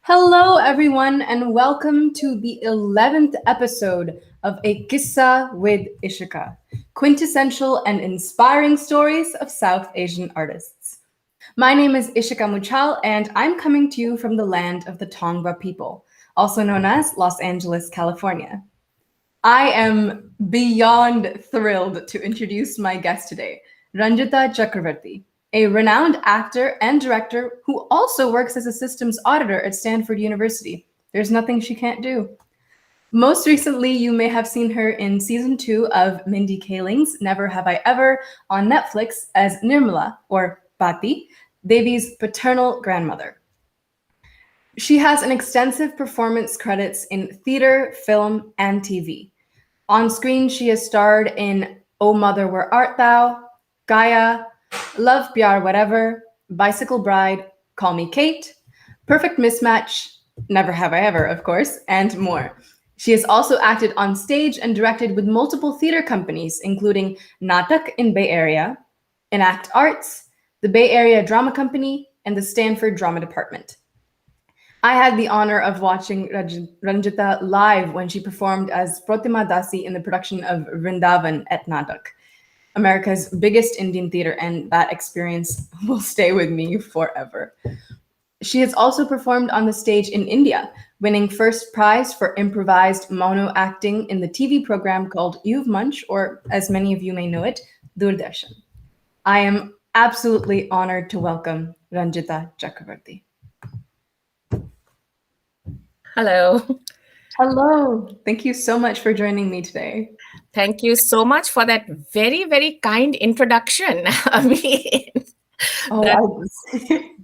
Hello, everyone, and welcome to the 11th episode of A QISSAA with Ishika, quintessential and inspiring stories of South Asian artists. My name is Ishika Muchal, and I'm coming to you from the land of the Tongva people, also known as Los Angeles, California. I am beyond thrilled to introduce my guest today, Ranjita Chakravarty, a renowned actor and director who also works as a systems auditor at Stanford University. There's nothing she can't do. Most recently, you may have seen her in season 2 of Mindy Kaling's Never Have I Ever on Netflix as Nirmala, or Pati, Devi's paternal grandmother. She has an extensive performance credits in theater, film, and TV. On screen, she has starred in Oh Mother, Where Art Thou, Kaaya, Love Pyar Whatever, Bicycle Bride, Call Me Kate, Perfect Mismatch, Never Have I Ever, of course, and more. She has also acted on stage and directed with multiple theater companies, including Naatak in Bay Area, Enacte Arts, the Bay Area Drama Company, and the Stanford Drama Department. I had the honor of watching Ranjita live when she performed as Protima Dasi in the production of Vrindavan at Naatak, America's biggest Indian theater, and that experience will stay with me forever. She has also performed on the stage in India, winning first prize for improvised mono acting in the TV program called You've Munch, or as many of you may know it, Doordarshan. I am absolutely honored to welcome Ranjita Chakravarty. Hello. Hello. Thank you so much for joining me today. Thank you so much for that very, very kind introduction. I mean,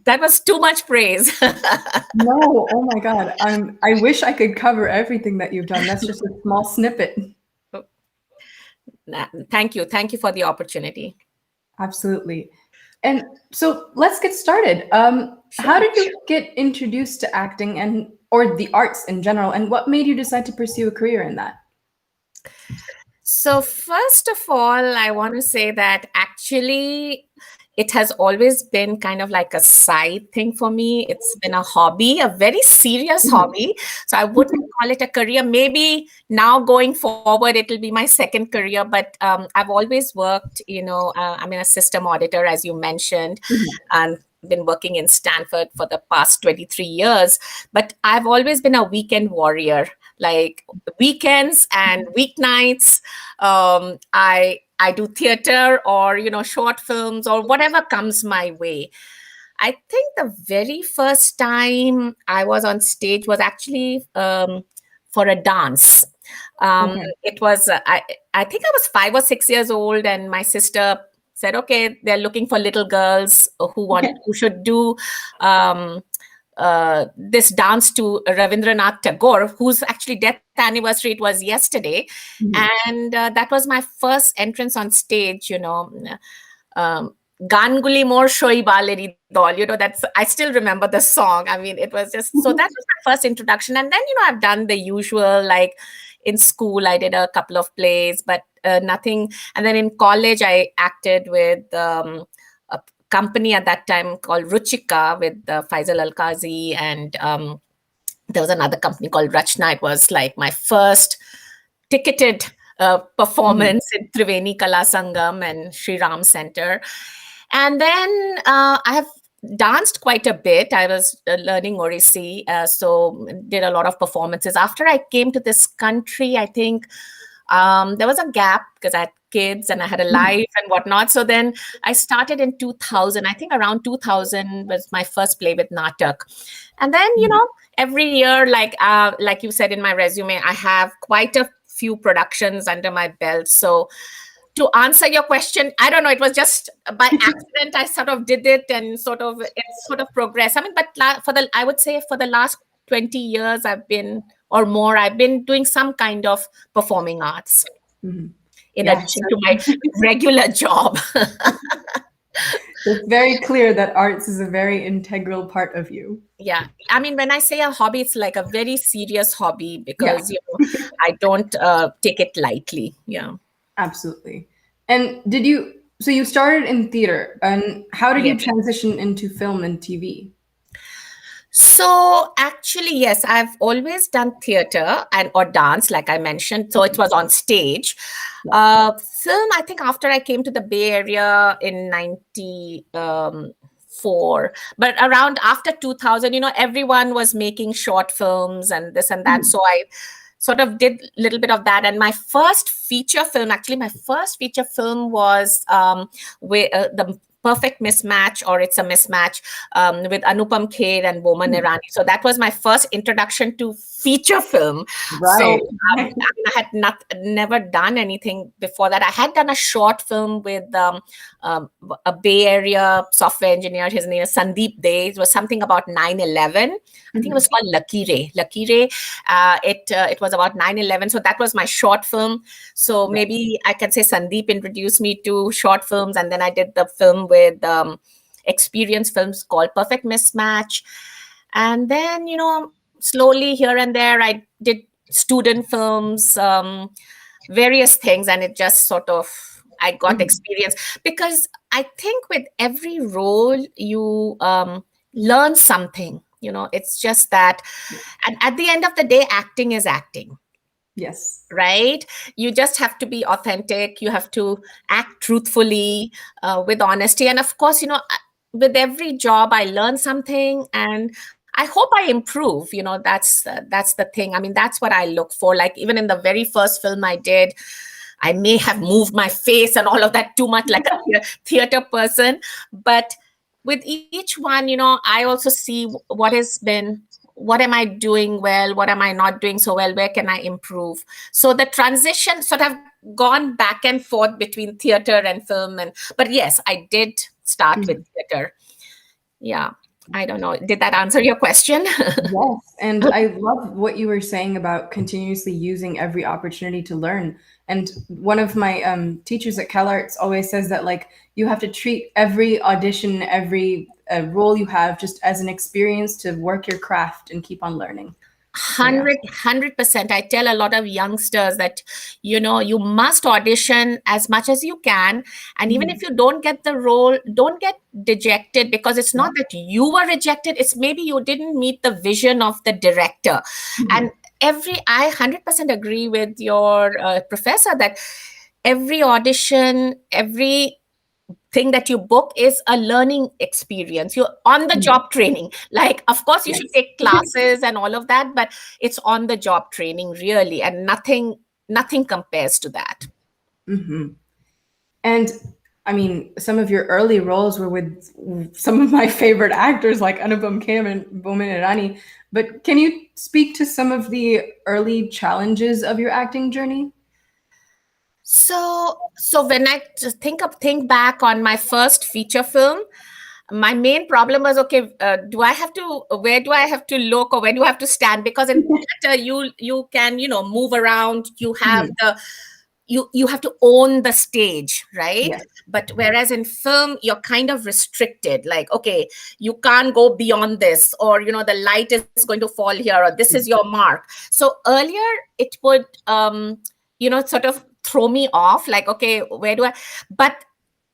that was too much praise. No, oh my God. I wish I could cover everything that you've done. That's just a small snippet. Thank you. Thank you for the opportunity. Absolutely. And so let's get started. How did you get introduced to acting or the arts in general, and what made you decide to pursue a career in that? So first of all, I want to say that actually it has always been kind of like a side thing for me. It's been a hobby, a very serious hobby. So I wouldn't call it a career. Maybe now going forward, it'll be my second career. But I've always worked, I'm a system auditor, as you mentioned, and been working in Stanford for the past 23 years. But I've always been a weekend warrior. Like weekends and weeknights, I do theater or, short films or whatever comes my way. I think the very first time I was on stage was actually for a dance. It was, I think I was 5 or 6 years old, and my sister said, okay, they're looking for little girls who should do this dance to Rabindranath Tagore, whose actually death anniversary it was yesterday. And that was my first entrance on stage, Ganguli Mor Shoi Baleri Dol, that's, I still remember the song. I mean, it was just, so that was my first introduction. And then, I've done the usual, like in school, I did a couple of plays, but nothing. And then in college, I acted with a company at that time called Ruchika with Faisal Al-Qazi, and there was another company called Rachna. It was like my first ticketed performance in Triveni Kala Sangam and Sri Ram Center. And then I have danced quite a bit. I was learning Odissi, so did a lot of performances. After I came to this country, I think there was a gap because I had kids and I had a life and whatnot. So then I started in 2000. I think around 2000 was my first play with Naatak. And then, every year, like you said in my resume, I have quite a few productions under my belt. So to answer your question, I don't know, it was just by accident I sort of did it, and it's sort of progressed. I mean, but I would say for the last 20 years I've been doing some kind of performing arts in addition to my regular job. It's very clear that arts is a very integral part of you. Yeah. I mean, when I say a hobby, it's like a very serious hobby because, I don't take it lightly. Yeah. Absolutely. And so you started in theater, and how did you transition into film and TV? So actually, yes, I've always done theater or dance, like I mentioned. So it was on stage. Film, I think after I came to the Bay Area in 94, but around after 2000, everyone was making short films and this and that. So I sort of did a little bit of that. And my first feature film was with the Perfect Mismatch, or It's a Mismatch, with Anupam Kher and Boman Irani. So that was my first introduction to feature film. Right. So I had never done anything before that. I had done a short film with a Bay Area software engineer. His name is Sandeep Dey. It was something about 9/11. I think it was called Lucky Ray. It was about 9/11. So that was my short film. So maybe I can say Sandeep introduced me to short films, and then I did the film with Experience Films called Perfect Mismatch. And then, slowly here and there, I did student films, various things, and it just sort of, I got experience, because I think with every role you learn something. It's just that, and at the end of the day, acting is acting. Yes. Right? You just have to be authentic. You have to act truthfully, with honesty. And of course, with every job, I learn something, and I hope I improve. That's the thing. I mean, that's what I look for. Like even in the very first film I did, I may have moved my face and all of that too much like a theater person. But with each one, I also see what am I doing well? What am I not doing so well? Where can I improve? So the transition sort of gone back and forth between theater and film. But yes, I did start with theater. Yeah. I don't know. Did that answer your question? Yes. And I love what you were saying about continuously using every opportunity to learn. And one of my teachers at CalArts always says that you have to treat every audition, every role you have just as an experience to work your craft and keep on learning. 100%. I tell a lot of youngsters that, you must audition as much as you can. And even if you don't get the role, don't get dejected, because it's not that you were rejected. It's maybe you didn't meet the vision of the director. And I 100% agree with your professor that every audition, every thing that you book is a learning experience. You're on the job training. Of course you should take classes and all of that, but it's on the job training really, and nothing compares to that. And I mean, some of your early roles were with some of my favorite actors like Anupam Kher and Boman Irani. But can you speak to some of the early challenges of your acting journey? So when I just think back on my first feature film, my main problem was, okay, where do I have to look, or where do I have to stand? Because in theater, you can, move around. You have you have to own the stage, right? Yes. But whereas in film, you're kind of restricted. Okay, you can't go beyond this, or, the light is going to fall here, or this is your mark. So earlier it would, sort of throw me off, okay, where do I, but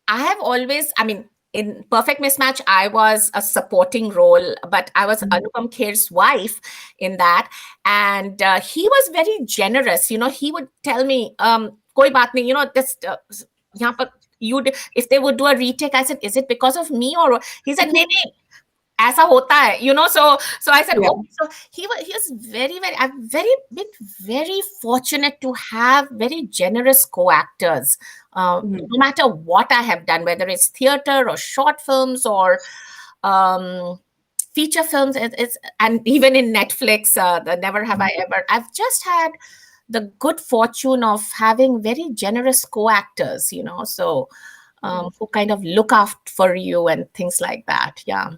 I have always, I mean, in Perfect Mismatch, I was a supporting role, but I was Anupam Kher's wife in that. And he was very generous. He would tell me, koi baat nahi, this, if they would do a retake, I said, is it because of me? Or he said, nee, ऐसा होता है, so I said, Yeah. okay. So he was very, very, I've been very fortunate to have very generous co-actors, no matter what I have done, whether it's theater or short films or feature films. And even in Netflix, the Never Have I Ever, I've just had the good fortune of having very generous co-actors, so who kind of look out for you and things like that. Yeah.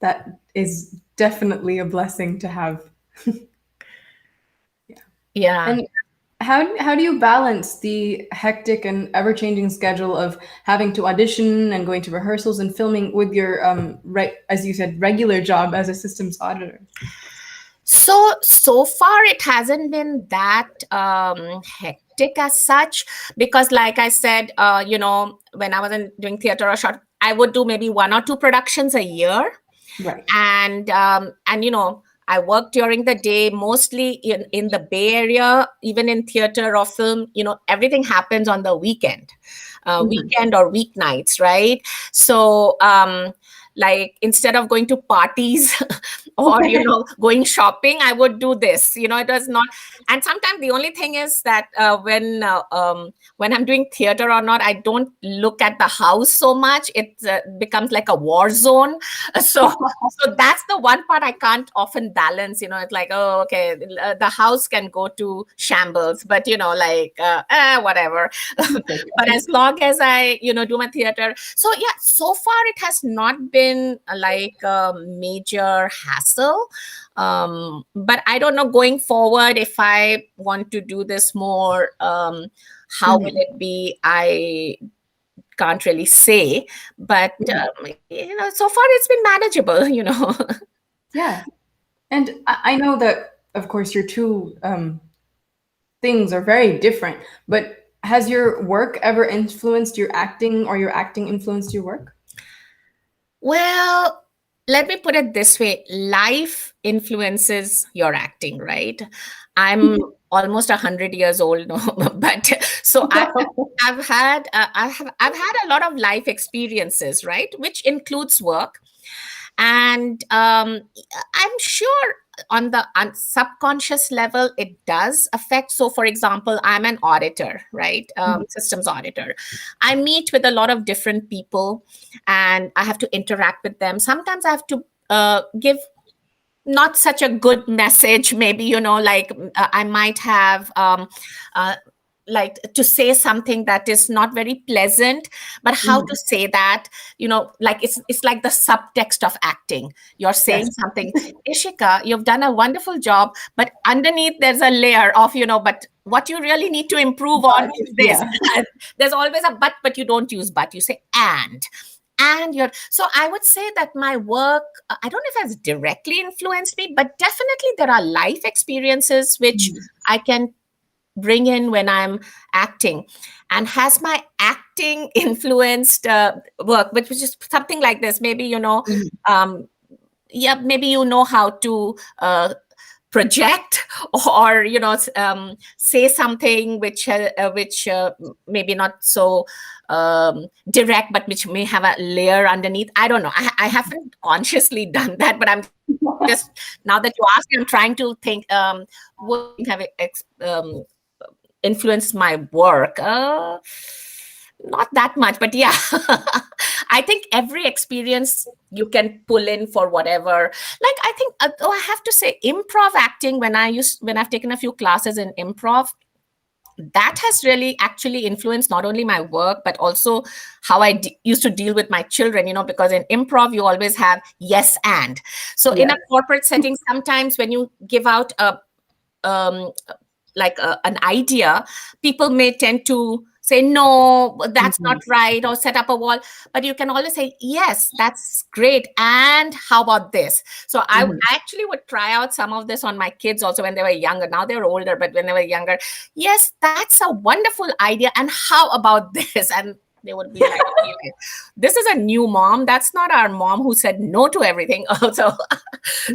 That is definitely a blessing to have. Yeah. And how do you balance the hectic and ever-changing schedule of having to audition and going to rehearsals and filming with your as you said, regular job as a systems auditor? So far it hasn't been that hectic as such, because like I said, when I wasn't doing theater or short, I would do maybe 1 or 2 productions a year. Right. And I work during the day, mostly in the Bay Area. Even in theater or film, everything happens on the weekend or weeknights, right? So like, instead of going to parties or going shopping, I would do this. It was not. And sometimes the only thing is that when I'm doing theater or not, I don't look at the house so much. It becomes like a war zone. So that's the one part I can't often balance. It's like, oh, okay, the house can go to shambles, but whatever. But as long as I do my theater, so yeah, so far it has not been like a major hassle. But I don't know, going forward, if I want to do this more, how will it be? I can't really say, but so far it's been manageable. Yeah. And I know that, of course, your two things are very different, but has your work ever influenced your acting, or your acting influenced your work? Well, let me put it this way: life influences your acting, right? I'm almost 100 years old now, but so I've had I've had a lot of life experiences, right, which includes work. And I'm sure on the subconscious level it does affect. So for example, I'm an auditor, right? Systems auditor. I meet with a lot of different people and I have to interact with them. Sometimes I have to give not such a good message, maybe, like I might have like to say something that is not very pleasant, but how to say that, like it's like the subtext of acting. You're saying Yes. something, Ishika, you've done a wonderful job, but underneath there's a layer of, but what you really need to improve on is this. Yeah. There's always a but you don't use but, you say and you're. So I would say that my work, I don't know if it has directly influenced me, but definitely there are life experiences which I can bring in when I'm acting. And has my acting influenced work, which was just something like this? Maybe, yeah, maybe how to project, or say something which maybe not so direct, but which may have a layer underneath. I don't know. I haven't consciously done that, but I'm just, now that you ask, I'm trying to think, would have influenced my work. Not that much, but yeah. I think every experience you can pull in for whatever. Like, I think, I have to say, improv acting, when I've taken a few classes in improv, that has really actually influenced not only my work, but also how I used to deal with my children, because in improv, you always have yes and. So in a corporate setting, sometimes when you give out an idea, people may tend to say, no, that's not right, or set up a wall. But you can always say, yes, that's great, and how about this? So I actually would try out some of this on my kids also when they were younger. Now they're older, but when they were younger, yes, that's a wonderful idea, and how about this? And they would be like, okay, this is a new mom. That's not our mom who said no to everything also.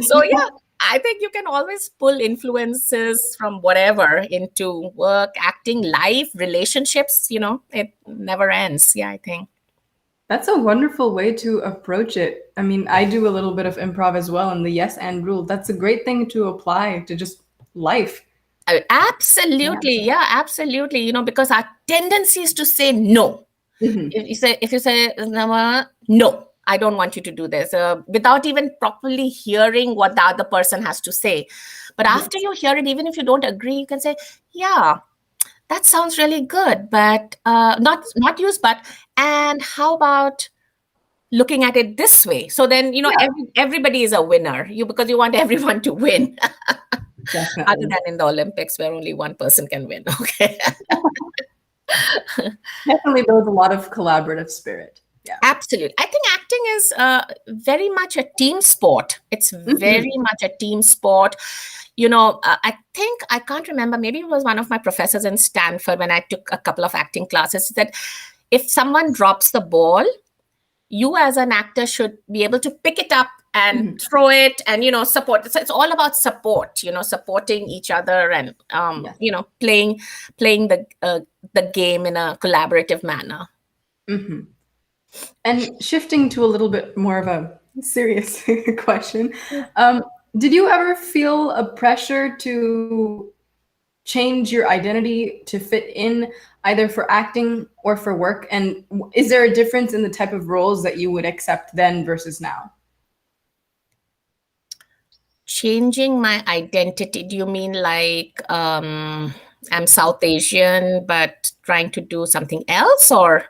So yeah, I think you can always pull influences from whatever into work, acting, life, relationships. It never ends. Yeah, I think. That's a wonderful way to approach it. I mean, I do a little bit of improv as well, and the yes and rule. That's a great thing to apply to just life. Yeah. Absolutely, yeah, absolutely. Because our tendency is to say no. Mhm. If you say no, I don't want you to do this, without even properly hearing what the other person has to say. But after Yes. you hear it, even if you don't agree, you can say, yeah, that sounds really good, but not use but, and how about looking at it this way? So then Yeah, everybody is a winner, because you want everyone to win. Other definitely. than in the Olympics where only one person can win. Okay. Definitely builds a lot of collaborative spirit. Yeah. Absolutely. I think acting is very much a team sport. It's Mhm. very much a team sport. I think, I can't remember, maybe it was one of my professors in Stanford when I took a couple of acting classes, that if someone drops the ball, you as an actor should be able to pick it up and Mhm. throw it and support. So it's all about support, supporting each other, and Yes. playing the game in a collaborative manner. Mhm. And shifting to a little bit more of a serious question, um, did you ever feel a pressure to change your identity to fit in, either for acting or for work? And is there a difference in the type of roles that you would accept then versus now? Changing my identity, do you mean like I'm South Asian but trying to do something else, or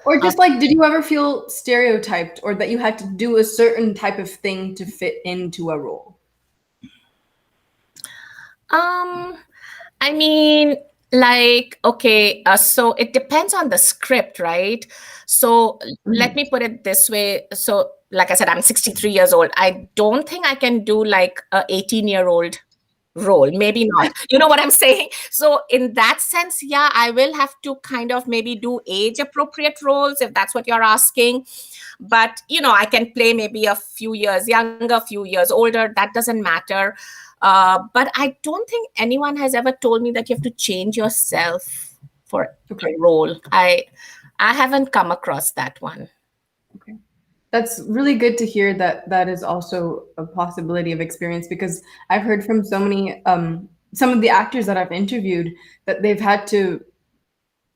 Or uh, just like, did you ever feel stereotyped or that you had to do a certain type of thing to fit into a role? um I mean, like, okay, so it depends on the script, right? So let Mhm. me put it this way. So, like I said, I'm 63 years old. I don't think I can do like a 18-year-old role. Maybe not. You know what I'm saying? So, in that sense, yeah, I will have to kind of maybe do age appropriate roles if that's what you're asking. But, I can play maybe a few years younger, few years older. That doesn't matter. But I don't think anyone has ever told me that you have to change yourself for a Okay. role. I haven't come across that one. Okay. That's really good to hear that that is also a possibility of experience, because I've heard from so many some of the actors that I've interviewed that they've had to,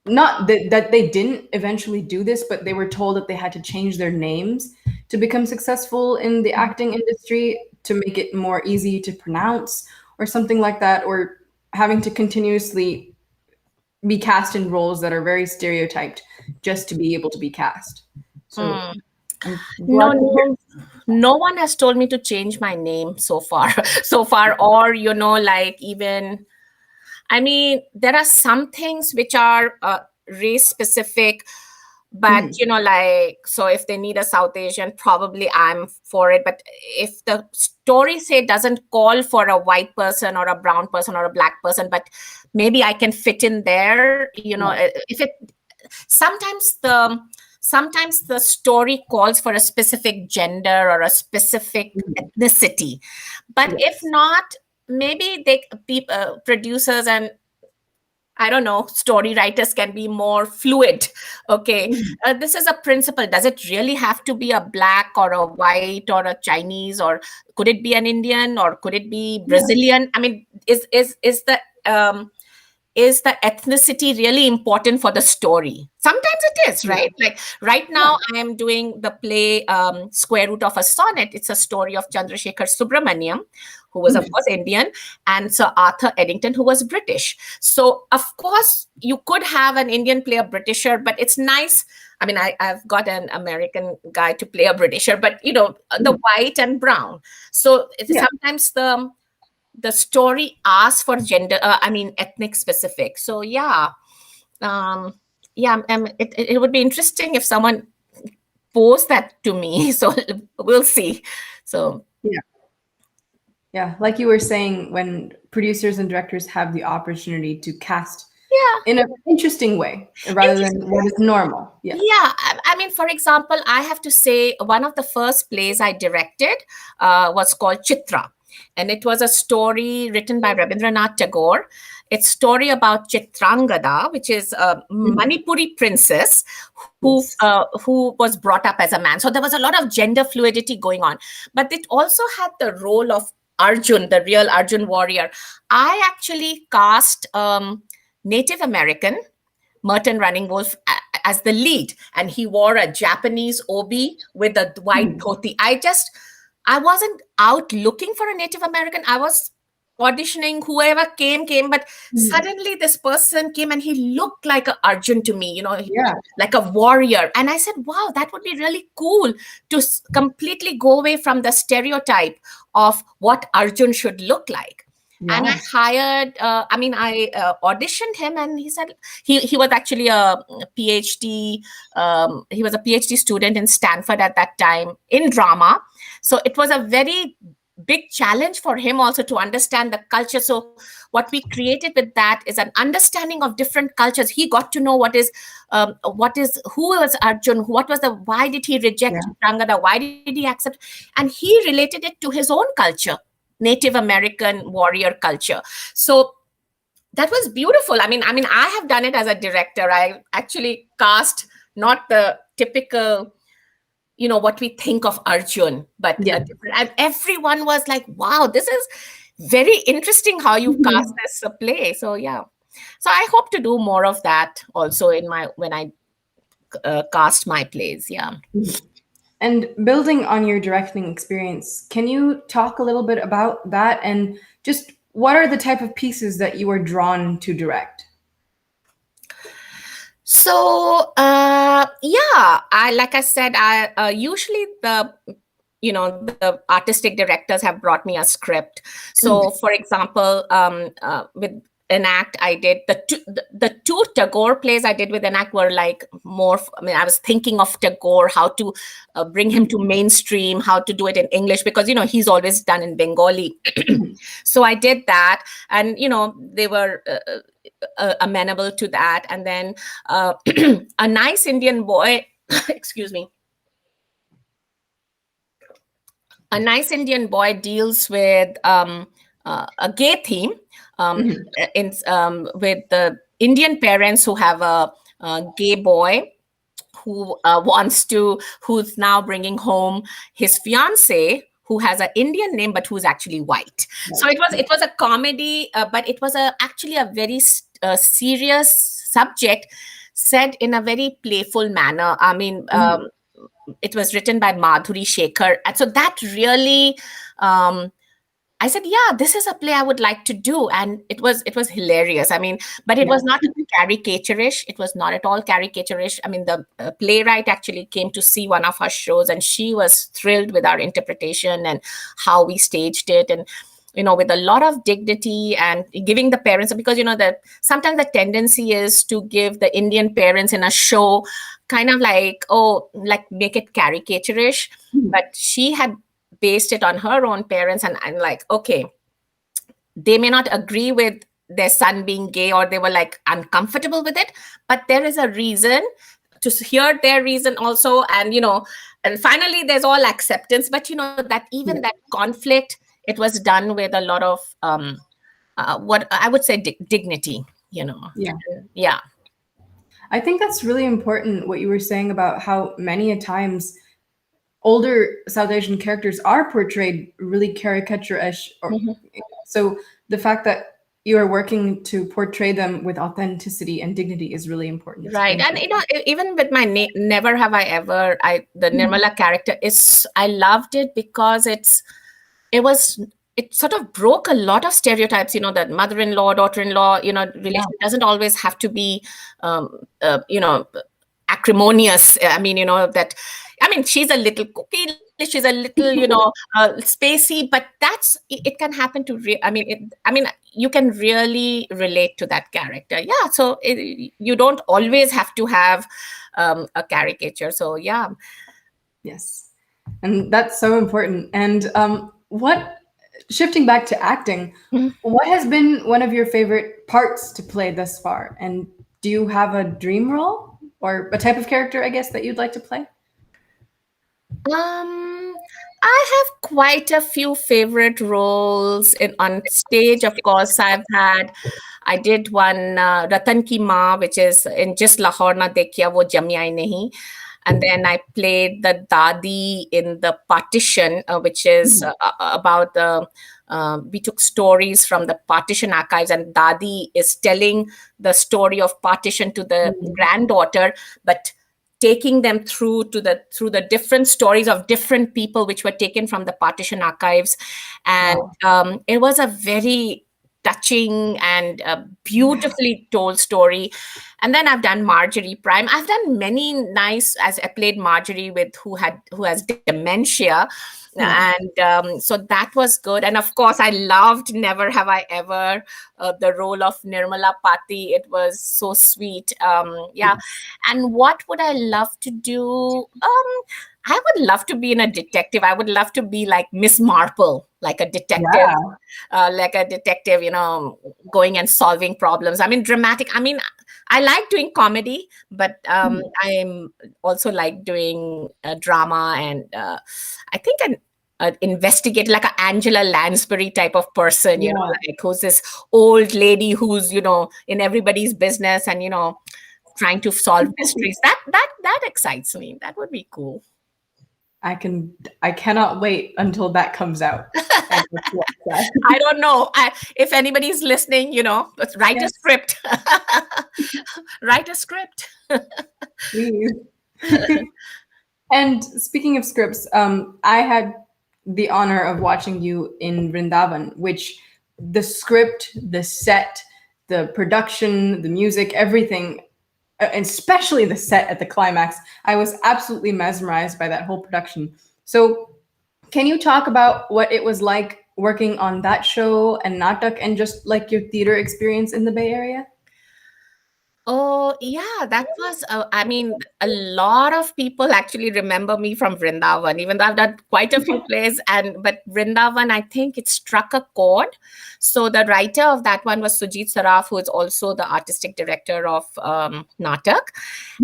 not that they didn't eventually do this, but they were told that they had to change their names to become successful in the acting industry to make it more easy to pronounce or something like that, or having to continuously be cast in roles that are very stereotyped just to be able to be cast. So Hmm. I'm glad No, to hear. no, no one has told me to change my name so far. So far, or like, even, I mean, there are some things which are race specific, but Mhm. like, so if they need a South Asian, probably I'm for it. But if the story, say, doesn't call for a white person or a brown person or a black person, but maybe I can fit in there, Right. if it, sometimes the story calls for a specific gender or a specific Mhm. ethnicity, but if Yes. not, maybe producers and, I don't know, story writers can be more fluid. Okay, Mhm. this is a principle. Does it really have to be a black or a white or a Chinese, or could it be an Indian, or could it be Yeah. Brazilian? I mean, um, is the ethnicity really important for the story? Sometimes it is, Yeah. right? Like right Yeah. now, I am doing the play Square Root of a Sonnet. It's a story of Chandrasekhar Subramaniam, who was, of Mhm. course, Indian, and Sir Arthur Eddington, who was British. So, of course, you could have an Indian play a Britisher, but it's nice. I mean, I've got an American guy to play a Britisher, but the Mhm. white and brown. So Yeah. sometimes the story asks for gender, I mean, ethnic specific. So yeah, um yeah, it would be interesting if someone posed that to me. So we'll see. So Yeah. Yeah. Like you were saying, when producers and directors have the opportunity to cast yeah, in an interesting way rather than interesting. what is normal. Yeah. Yeah, I mean, for example, I have to say one of the first plays I directed was called Chitra. and it was a story written by Rabindranath Tagore. It's a story about Chitrangada, which is a Manipuri princess who was brought up as a man. So there was a lot of gender fluidity going on, but it also had the role of Arjun, the real Arjun warrior. I actually cast Native American Merton Running Wolf as the lead, and he wore a Japanese obi with a white dhoti. I wasn't out looking for a Native American. I was auditioning, whoever came, but suddenly this person came and he looked like a Arjun to me, like a warrior. And I said, wow, that would be really cool to completely go away from the stereotype of what Arjun should look like. Yeah. And I hired, I auditioned him, and he said he was actually a PhD. He was a PhD student in Stanford at that time in drama. So it was a very big challenge for him also to understand the culture. So what we created with that is an understanding of different cultures. He got to know who was Arjun, why did he reject Rangada, why did he accept, and he related it to his own culture, Native American warrior culture. So that was beautiful. I mean, I have done it as a director. I actually cast not the typical, what we think of Arjun, but and everyone was like, wow, this is very interesting how you cast this play. So yeah. So I hope to do more of that also when I cast my plays. Yeah. And building on your directing experience, can you talk a little bit about that and just what are the type of pieces that you are drawn to direct? So like I said, I usually the artistic directors have brought me a script. So for example, with Enacte, I did the two Tagore plays I did with Enacte were like more. I was thinking of Tagore, how to bring him to mainstream, how to do it in English, because he's always done in Bengali. So I did that, and they were amenable to that. And then A Nice Indian Boy, excuse me. A Nice Indian Boy deals with a gay theme with the Indian parents who have a gay boy who's now bringing home his fiance, who has an Indian name but who's actually white. So it was a comedy, but it was actually a very serious subject said in a very playful manner. I mean, it was written by Madhuri Shekhar, and so that really. I said, yeah, this is a play I would like to do. And it was hilarious. I mean, but it was not caricaturish. It was not at all caricaturish. I mean, the playwright actually came to see one of our shows, and she was thrilled with our interpretation and how we staged it. And, with a lot of dignity and giving the parents, because, that sometimes the tendency is to give the Indian parents in a show kind of like, make it caricaturish. But she had based it on her own parents, and I'm like, okay, they may not agree with their son being gay, or they were like uncomfortable with it, but there is a reason to hear their reason also. And and finally there's all acceptance, but that even that conflict, it was done with a lot of what I would say dignity. Yeah. I think that's really important what you were saying about how many a times older South Asian characters are portrayed really caricature-ish. So the fact that you are working to portray them with authenticity and dignity is really important. Right. And, even with my Never Have I Ever, the Nirmala character I loved it because it sort of broke a lot of stereotypes, that mother-in-law, daughter-in-law, relation doesn't always have to be, acrimonious. She's a little cookie, she's a little, spacey, but it can happen to, you can really relate to that character. Yeah. So you don't always have to have a caricature. So yeah. Yes. And that's so important. And shifting back to acting, what has been one of your favorite parts to play thus far? And do you have a dream role or a type of character, I guess, that you'd like to play? I have quite a few favorite roles in on stage. Of course, I did one Ratan Ki Maa, which is in Just Lahore Na Dekhiya Wo Jami Aayi Nahi. And then I played the Dadi in the Partition, which is about the. We took stories from the Partition archives, and Dadi is telling the story of Partition to the granddaughter, but taking them through the different stories of different people which were taken from the Partition archives. And it was a very touching and beautifully told story. And then I've done Marjorie Prime. I've done many nice, as I played Marjorie with who has dementia. And so that was good. And of course, I loved Never Have I Ever, the role of Nirmala Pati. It was so sweet. And what would I love to do? I would love to be in a detective. I would love to be like Miss Marple, like a detective, going and solving problems. I mean, dramatic. I mean, I like doing comedy, but I'm also like doing drama, and I think an investigator, like an Angela Lansbury type of person, like who's this old lady who's in everybody's business and trying to solve mysteries. That excites me. That would be cool. I cannot wait until that comes out. I don't know. If anybody's listening, write a script. Write a script. Please. And speaking of scripts, I had the honor of watching you in Vrindavan, which the script, the set, the production, the music, everything, and especially the set at the climax, I was absolutely mesmerized by that whole production. So can you talk about what it was like working on that show and Naatak, and just like your theater experience in the Bay Area? Oh, yeah, that was, I mean, a lot of people actually remember me from Vrindavan, even though I've done quite a few plays. But Vrindavan, I think it struck a chord. So the writer of that one was Sujit Saraf, who is also the artistic director of Naatak.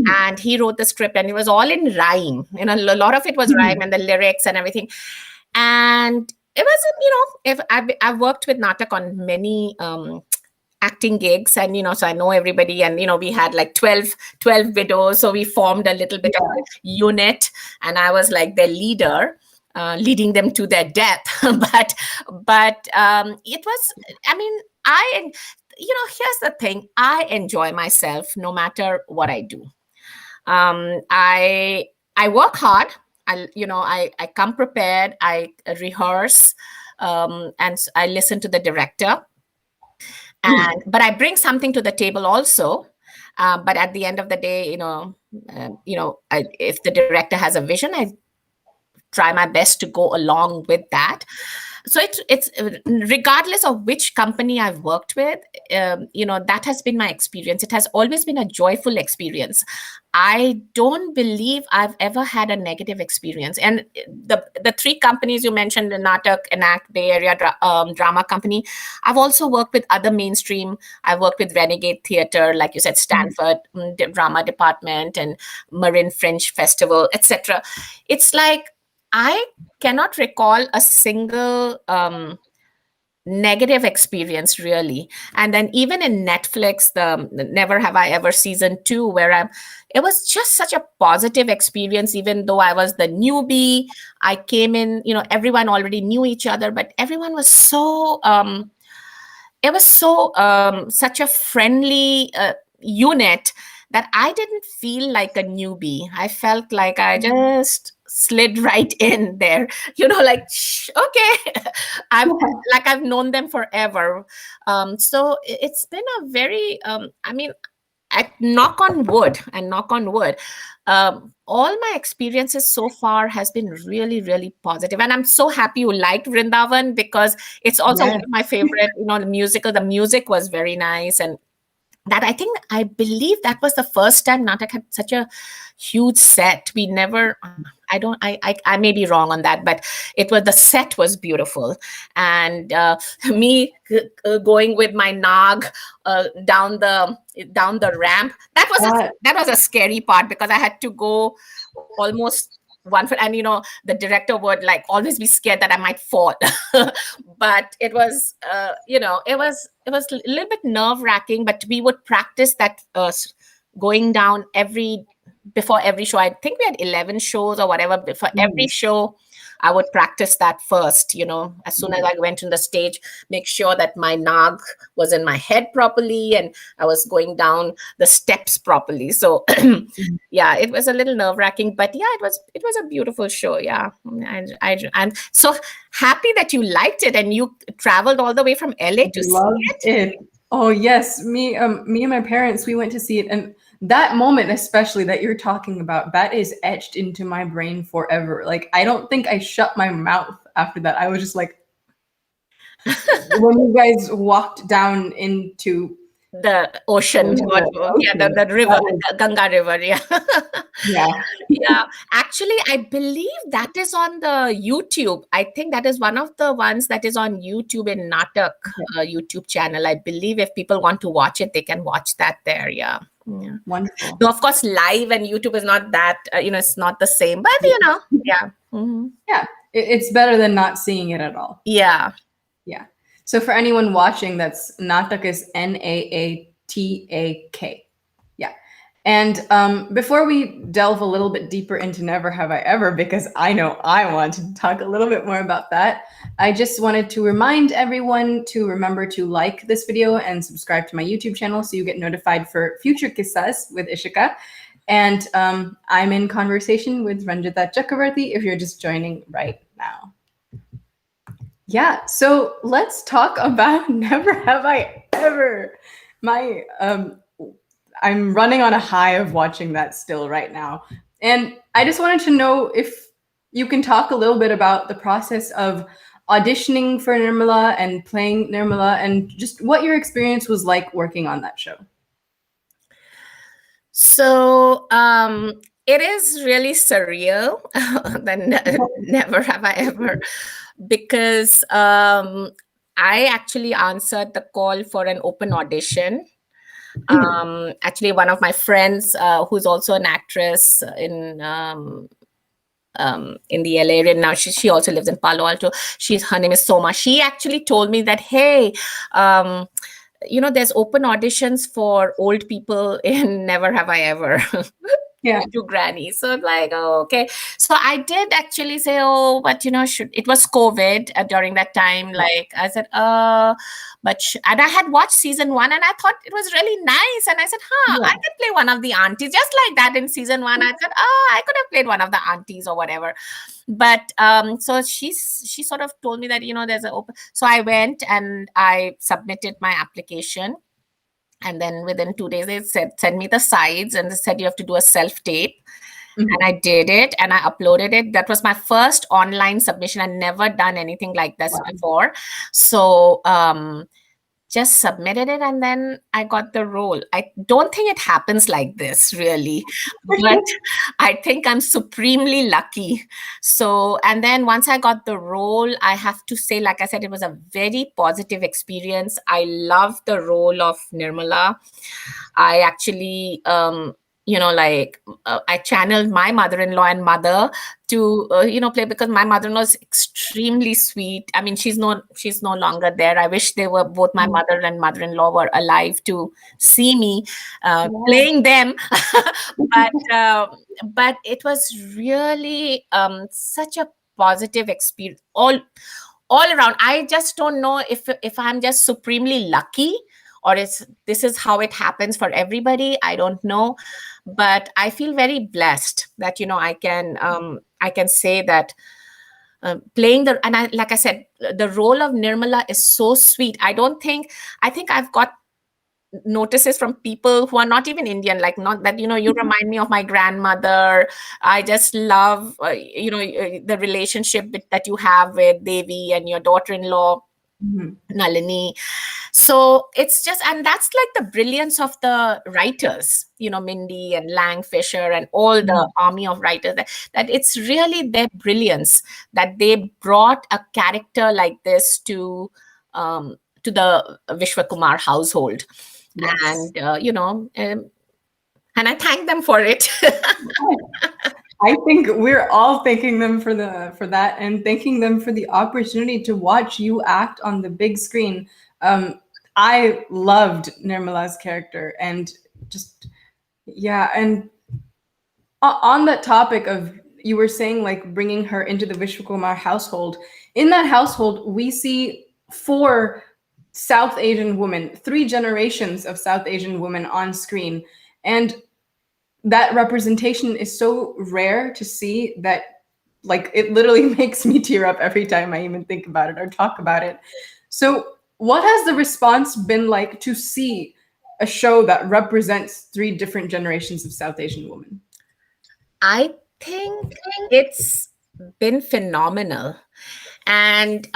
And he wrote the script, and it was all in rhyme. A lot of it was rhyme, and the lyrics and everything. And it was, if I've worked with Naatak on many acting gigs, and so I know everybody, and we had like 12 widows, so we formed a little bit of a unit, and I was like their leader, leading them to their death. but it was, I mean, here's the thing, I enjoy myself no matter what I do. I work hard. I come prepared. I rehearse, and I listen to the director. But I bring something to the table also. But at the end of the day, if the director has a vision, I try my best to go along with that. So it's regardless of which company I've worked with, that has been my experience. It has always been a joyful experience. I don't believe I've ever had a negative experience. And the three companies you mentioned, the Naatak, Enacte, Bay Area Drama Company, I've also worked with other mainstream. I've worked with Renegade Theatre, like you said, Stanford Drama Department, and Marin Fringe Festival, etc. It's like I cannot recall a single negative experience, really. And then even in Netflix, the Never Have I Ever season 2, where it was just such a positive experience. Even though I was the newbie, I came in, everyone already knew each other, but everyone was so it was so such a friendly unit that I didn't feel like a newbie. I felt like I just slid right in there, like, okay. I've known them forever. So it's been a very, knock on wood, all my experiences so far has been really, really positive. And I'm so happy you liked Vrindavan, because it's also one of my favorite, the music was very nice. And that, I believe that was the first time Naatak had such a huge set. We never, I may be wrong on that, but the set was beautiful. And me going with my Nag down the ramp, that was a scary part, because I had to go almost one foot, and the director would like always be scared that I might fall. But it was it was a little bit nerve wracking, but we would practice that going down before every show. I think we had 11 shows or whatever. Before every show, I would practice that first, as soon as I went on the stage, make sure that my nag was in my head properly and I was going down the steps properly. So yeah, it was a little nerve wracking, but yeah, it was a beautiful show. Yeah. I'm so happy that you liked it and you traveled all the way from LA to Loved see it. it. Oh yes, me and my parents, we went to see it, and that moment especially that you're talking about, that is etched into my brain forever. Like, I don't think I shut my mouth after that. I was just like, when you guys walked down into the ocean, the river, Ganga River. Yeah. Yeah. Actually, I believe that is on the YouTube. I think that is one of the ones that is on YouTube in Naatak YouTube channel. I believe if people want to watch it, they can watch that there. Yeah. Wonderful. So of course, live and YouTube is not that, it's not the same, but yeah. Mm-hmm. Yeah, it's better than not seeing it at all. Yeah. Yeah. So for anyone watching, that's Naatak is Naatak. Yeah. And before we delve a little bit deeper into Never Have I Ever, because I know I want to talk a little bit more about that, I just wanted to remind everyone to remember to like this video and subscribe to my YouTube channel so you get notified for future Kissas with Ishika. And I'm in conversation with Ranjita Chakravarty if you're just joining right now. Yeah, so let's talk about Never Have I Ever. I'm running on a high of watching that still right now. And I just wanted to know if you can talk a little bit about the process of auditioning for Nirmala and playing Nirmala and just what your experience was like working on that show. So it is really surreal. Never have I ever, because I actually answered the call for an open audition. Actually, one of my friends, who's also an actress in the LA area now, she also lives in Palo Alto. Her name is Soma. She actually told me that, hey, there's open auditions for old people in Never Have I Ever. To Granny. So I'm like, oh, okay. So I did actually say, oh, but it was COVID during that time. Like I said, and I had watched season 1 and I thought it was really nice. And I said, I could play one of the aunties, just like that in season 1. I said, I could have played one of the aunties or whatever. But so she sort of told me that, there's an open. So I went and I submitted my application. And then within 2 days, they send me the sides and they said you have to do a self-tape. And I did it and I uploaded it. That was my first online submission. I'd never done anything like this before. So just submitted it and then I got the role. I don't think it happens like this really, but I think I'm supremely lucky. So, and then once I got the role, I have to say, like I said, it was a very positive experience. I loved the role of Nirmala. I actually, I channeled my mother-in-law and mother to, play, because my mother-in-law is extremely sweet. I mean, she's no longer there. I wish they were, both my mother and mother-in-law were alive to see me playing them. But it was really such a positive experience all around. I just don't know if I'm just supremely lucky or this is how it happens for everybody. I don't know. But I feel very blessed that, I can say that playing like I said, the role of Nirmala is so sweet. I think I've got notices from people who are not even Indian, like not that, you remind me of my grandmother. I just love, the relationship that you have with Devi and your daughter-in-law, Nalini. So it's just, and that's like the brilliance of the writers, Mindy and Lang Fisher and all the army of writers, that it's really their brilliance that they brought a character like this to the Vishwakumar household. Yes. And, and I thank them for it. I think we're all thanking them for that and thanking them for the opportunity to watch you act on the big screen. I loved Nirmala's character and just yeah, and on that topic of you were saying like bringing her into the Vishwakumar household. In that household, we see four South Asian women, three generations of South Asian women on screen, and that representation is so rare to see that like it literally makes me tear up every time I even think about it or talk about it. So what has the response been like to see a show that represents three different generations of South Asian women? I think it's been phenomenal. And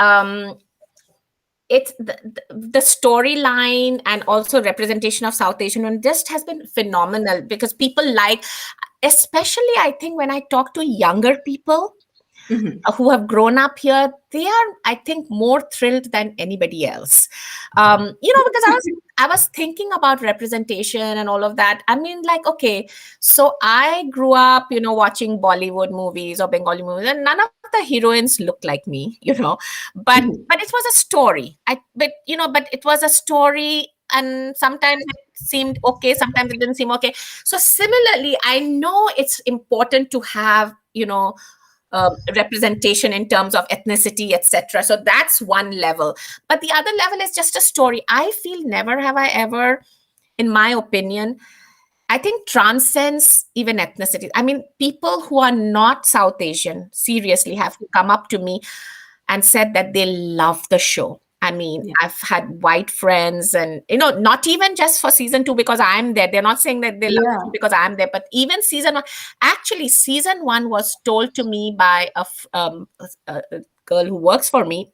it's the storyline and also representation of South Asian women just has been phenomenal, because people like, especially I think when I talk to younger people Mhm. who have grown up here, they are, I think, more thrilled than anybody else. Because I was thinking about representation and all of that. I mean, like, okay, so I grew up, watching Bollywood movies or Bengali movies, and none of the heroines look like me, but it was a story. But it was a story, and sometimes it seemed okay, sometimes it didn't seem okay. So similarly, I know it's important to have, representation in terms of ethnicity, etc. So that's one level. But the other level is just a story. I feel Never Have I Ever, in my opinion, I think transcends even ethnicity. I mean, people who are not South Asian seriously have come up to me and said that they love the show. I mean, Yeah. I've had white friends, and not even just for season 2 because I'm there. They're not saying that they love Yeah. it because I'm there, but even season 1. Actually, season 1 was told to me by a girl who works for me,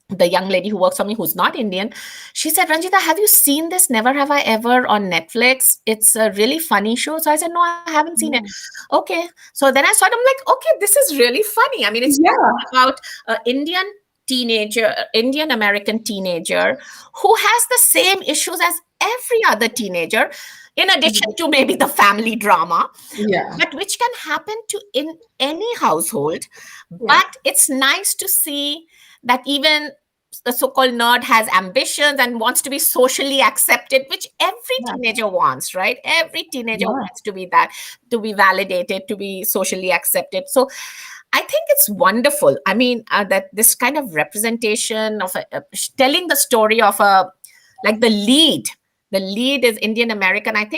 the young lady who works for me who's not Indian. She said, Ranjita, have you seen this Never Have I Ever on Netflix? It's a really funny show. So I said, no, I haven't seen it. Yeah. Okay. So then I saw it. I'm like, okay, this is really funny. I mean, it's Yeah. about an Indian American teenager who has the same issues as every other teenager, in addition to maybe the family drama, Yeah. but which can happen to in any household. Yeah. But it's nice to see that even the so-called nerd has ambitions and wants to be socially accepted, which every Yeah. teenager wants, right? Every teenager Yeah. wants to be that, to be validated, to be socially accepted. So I think it's wonderful. I mean, that this kind of representation of telling the story of a, like, the lead is Indian American. I'm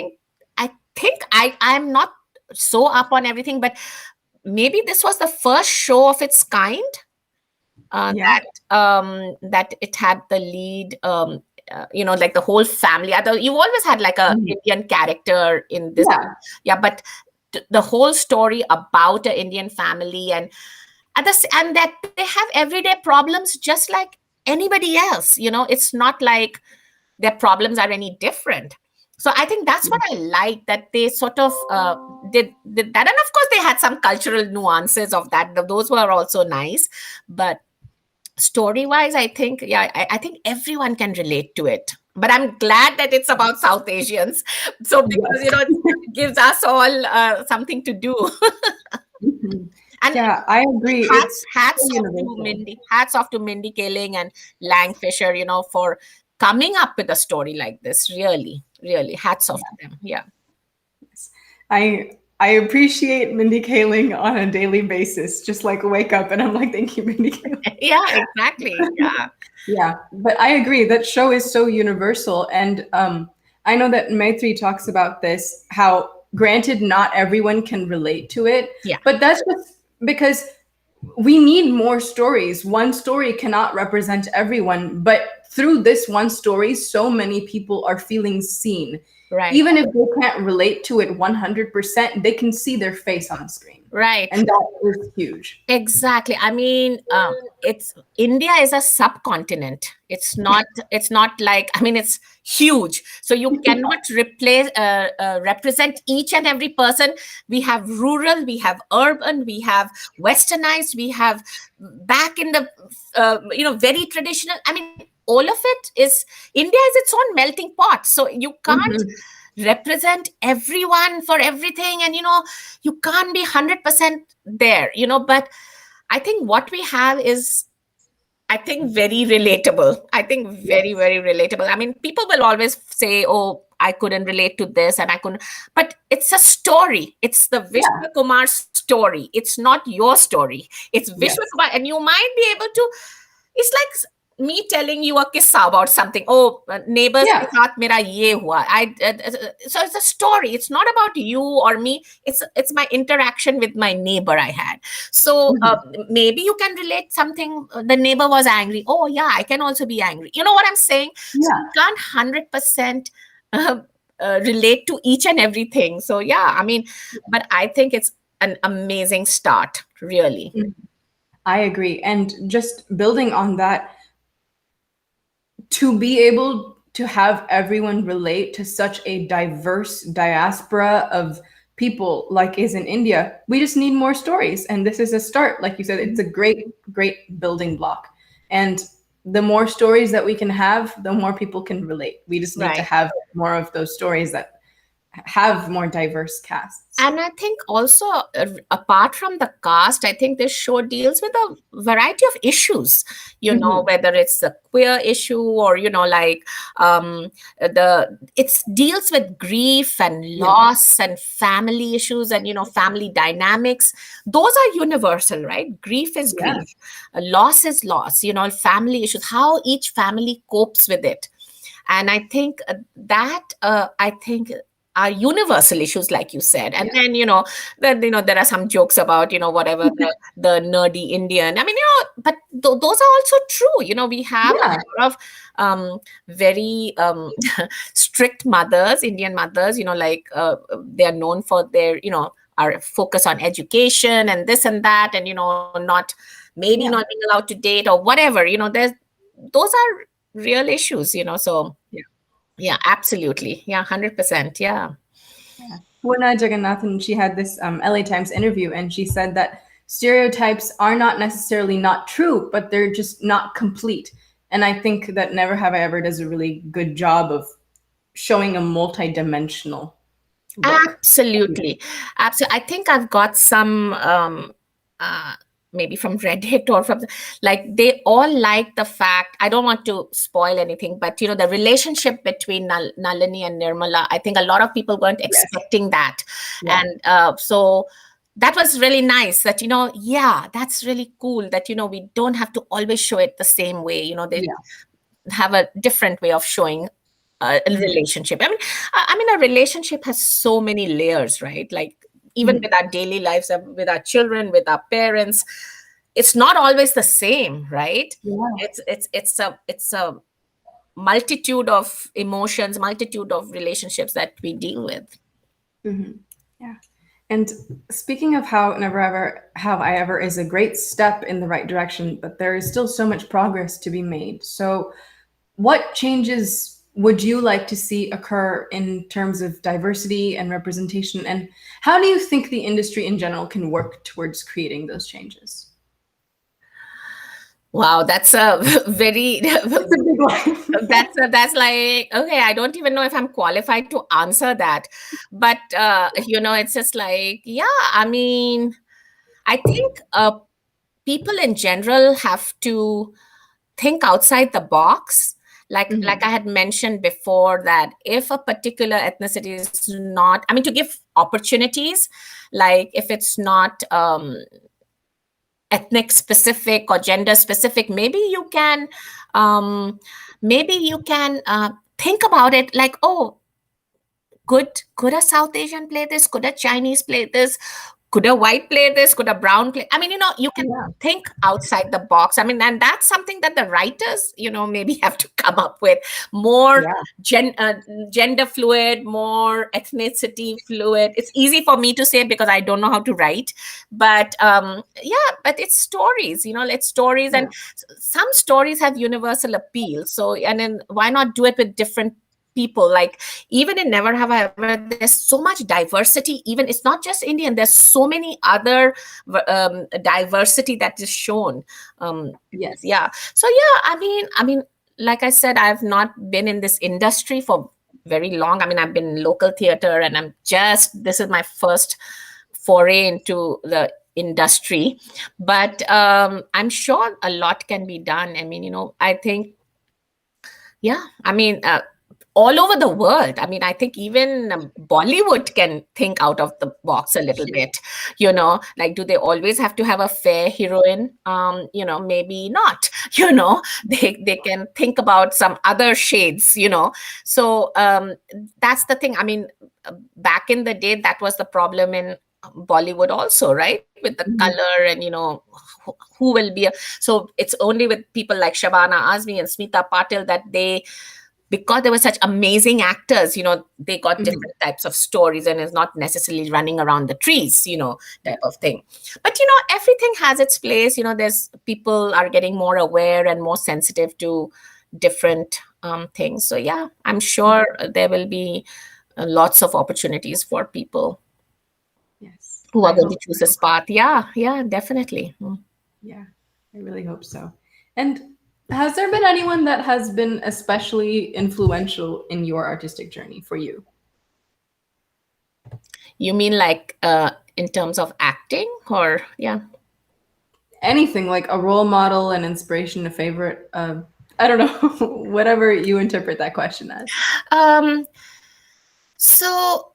not so up on everything, but maybe this was the first show of its kind, Yeah. that it had the lead, like the whole family. Other, you always had like a Mhm. Indian character in this, Yeah. yeah, but the whole story about an Indian family, and that they have everyday problems just like anybody else. It's not like their problems are any different. So I think that's what I like, that they sort of did that. And of course, they had some cultural nuances of that. Those were also nice. But story wise, I think, yeah, I think everyone can relate to it. But I'm glad that it's about South Asians. So because, Yes. it gives us all something to do. Mhm. And Yeah, I agree. hats It's so hats off to universal. Mindy. Hats off to Mindy Kaling and Lang Fisher, for coming up with a story like this. Really, really, hats off to them. Yeah. I appreciate Mindy Kaling on a daily basis. Just like wake up and I'm like, thank you, Mindy Kaling. Yeah, exactly. Yeah. Yeah, but I agree that show is so universal, and I know that Maitri talks about this. How granted, not everyone can relate to it, Yeah. but that's just because we need more stories. One story cannot represent everyone, but through this one story, so many people are feeling seen. Right. Even if they can't relate to it 100%, they can see their face on screen. Right. And that is huge. Exactly. I mean, it's India is a subcontinent. It's not like, I mean, it's huge. So you cannot represent each and every person. We have rural, we have urban, we have westernized, we have back in the, very traditional. I mean, all of it is, India is its own melting pot. So you can't Mhm. represent everyone for everything, and you can't be 100% there, but I think what we have is, I think, very relatable. I think very, Yes. very relatable. I mean, people will always say, oh, I couldn't relate to this and I couldn't, but it's a story. It's the Yeah. Vishwa Kumar's story. It's not your story. It's Vishwa Yes. Kumar, and you might be able to, it's like me telling you a kissa about something. Oh, neighbors ke Yeah. saath mera ye hua. So it's a story. It's not about you or me. It's my interaction with my neighbor I had. So Mhm. maybe you can relate something. The neighbor was angry. Oh yeah, I can also be angry. You know what I'm saying? So Yeah. you can't 100% relate to each and everything. So yeah, I mean, but I think it's an amazing start, really. Mhm. I agree. And just building on that, to be able to have everyone relate to such a diverse diaspora of people like is in India, we just need more stories. And this is a start. Like you said, it's a great, great building block. And the more stories that we can have, the more people can relate. We just need to Right. have more of those stories that have more diverse casts. And I think also, apart from the cast, I think this show deals with a variety of issues, Mhm. whether it's the queer issue or, like, it deals with grief and Yeah. loss and family issues and, family dynamics. Those are universal, right? Grief is Yeah. grief, loss is loss, family issues, how each family copes with it. And I think I think are universal issues, like you said. And Yeah. then there are some jokes about whatever the nerdy Indian. I mean, but those are also true. We have a Yeah. lot of very strict mothers, Indian mothers. Like, they are known for their our focus on education and this and that, and not, maybe not Yeah. being allowed to date or whatever. There's those are real issues. So Yeah. yeah, absolutely. Yeah, 100%. Yeah. Yeah. Purna Jagannathan, she had this LA Times interview, and she said that stereotypes are not necessarily not true, but they're just not complete. And I think that Never Have I Ever does a really good job of showing a multi-dimensional book. Absolutely. Absolutely. I think I've got some uh maybe from Reddit or from, like, they all like the fact, I don't want to spoil anything, but the relationship between Nalini and Nirmala, I think a lot of people weren't Yes. expecting that. Yeah. And so that was really nice, that yeah, that's really cool that we don't have to always show it the same way. They Yeah. have a different way of showing a Mhm. relationship. I mean, a relationship has so many layers, right? Like, even Mhm. with our daily lives, with our children, with our parents, it's not always the same, right? Yeah. It's a multitude of emotions, multitude of relationships that we deal with. Mhm. Yeah. And speaking of how Never Ever Have I Ever is a great step in the right direction, but there is still so much progress to be made. So, what changes would you like to see occur in terms of diversity and representation? And how do you think the industry in general can work towards creating those changes? Wow, that's a very It's a big one. that's like, okay, I don't even know if I'm qualified to answer that. But it's just like, yeah, I mean, I think people in general have to think outside the box. Like Mhm. I had mentioned before, that if a particular ethnicity is not, I mean, to give opportunities, like if it's not ethnic specific or gender specific, um, maybe you can think about it like, oh, could a South Asian play this? Could a Chinese play this? Could a white play this? Could a brown play? I mean, you can Yeah. think outside the box. I mean, and that's something that the writers, maybe have to come up with more Yeah. gender fluid, more ethnicity fluid. It's easy for me to say because I don't know how to write, but yeah, but it's stories. It's stories, and Yeah. some stories have universal appeal. So, and then why not do it with different people? Like, even in Never Have I Ever, there's so much diversity. Even, it's not just Indian, there's so many other diversity that is shown. Yes. Yeah. So yeah, I mean, like I said, I've not been in this industry for very long. I mean, I've been in local theater, and this is my first foray into the industry. But I'm sure a lot can be done. I mean, I think, yeah, I mean, all over the world. I mean, I think even Bollywood can think out of the box a little bit. Like, do they always have to have a fair heroine? Maybe not. They can think about some other shades. So that's the thing. I mean, back in the day, that was the problem in Bollywood also, right? With the color and who will be. So it's only with people like Shabana Azmi and Smita Patil that because they were such amazing actors, they got different types of stories, and it's not necessarily running around the trees, type of thing. But, everything has its place. There's people are getting more aware and more sensitive to different things. So, yeah, I'm sure there will be lots of opportunities for people who are going to choose this path. Yeah, definitely. Yeah, I really hope so. And has there been anyone that has been especially influential in your artistic journey for you? You mean like in terms of acting, or anything, like a role model, an inspiration, a favorite? I don't know, whatever you interpret that question as. So